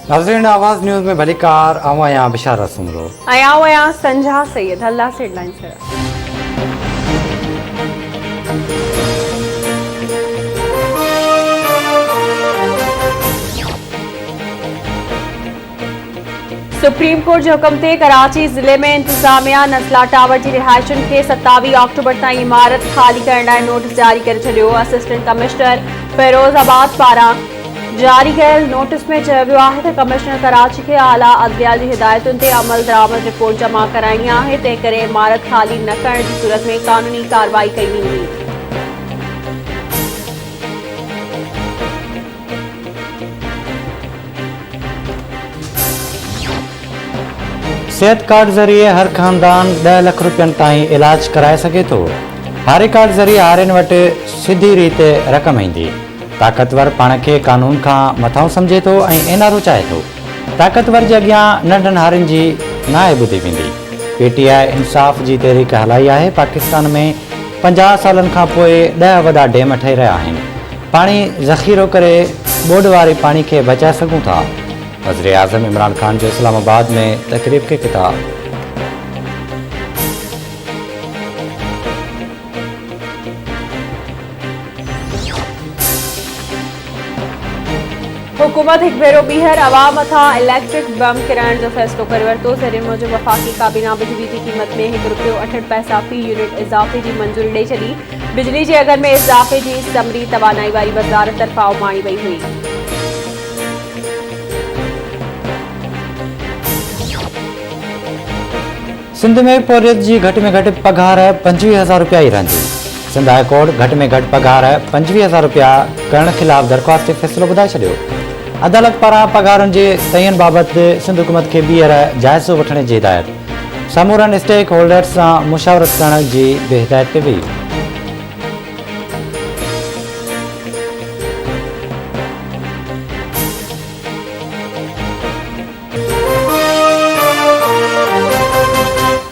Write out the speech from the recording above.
नाज़रीन, आवाज़ न्यूज़ में भली कार आवां बिशारत सुमरो आया संझा सैयद अल्लाह से हेडलाइंस है। सुप्रीम कोर्ट जे हुक्म ते कराची ज़िले में इंतजामिया नज़ला टावर जी रिहाइशन के 27 अक्टूबर ताईं इमारत खाली करण लाइ नोटिस जारी करे छॾियो। असिस्टेंट कमिश्नर फिरोज़ाबाद पारां जारी कयल नोटिस में चयो वियो आहे त कमिश्नर कराची खे आला अदलिया जी हिदायतुनि ते अमल दरामद रिपोर्ट जमा कराइणी आहे। तंहिं करे इमारत खाली न करण जी सूरत में कानूनी कार्रवाई कई वेंदी। सेहत कार्ड ज़रिए हर ख़ानदान 10 लाख रुपयनि ताईं इलाज कराए सघे थो। हारे कार्ड ज़रिए हारियुनि वटि सिधी रीति रक़म ईंदी। ताक़तवर पाण खे कानून खां मथां सम्झे थो ऐं एनआरओ चाहे थो। ताक़तवर जे अॻियां नंढनि हारियुनि जी नाहे ॿुधी वेंदी। पीटीआई इंसाफ़ जी तहरीक हलाई आहे। पाकिस्तान में 50 सालनि खां पोइ 10 वॾा डैम ठही रहिया आहिनि। पाणी ज़ख़ीरो करे ॿोॾि वारे पाणी खे बचाए सघूं था। वज़ीर आज़म इमरान ख़ान जो इस्लामाबाद में तक़रीब के ख़िताब। हुकूमत हिकु भेरो ॿीहर अवाम मथां इलेक्ट्रिक बम किराइण जो फ़ैसिलो करे वरितो। ज़रिए मूजिबि वफ़ाक़ी काबीना बिजली जी क़ीमत में ₹1.68 फ़ी यूनिट इज़ाफ़े जी मंज़ूरी ॾेई छॾी। बिजली जे अघनि में इज़ाफ़े जी समरी तवानाई वारी वज़ारत तरफ़ां उमाणी वई हुई। सिंध में पोरियत जी घटि में घटि पघार 25,000 रुपया ई रहंदी। सिंध हाई कोर्ट घटि में घटि पघार 25,000 रुपया करण ख़िलाफ़ दरख़्वास्त ते फ़ैसिलो ॿुधाए छॾियो। अदालत पारां पघारुनि जे तयन बाबति सिंध हुकूमत खे ॿीहर जाइज़ो वठण जी हिदायत। समूरनि स्टेक होल्डर्स सां मुशावरत करण जी बि हिदायत कई वई।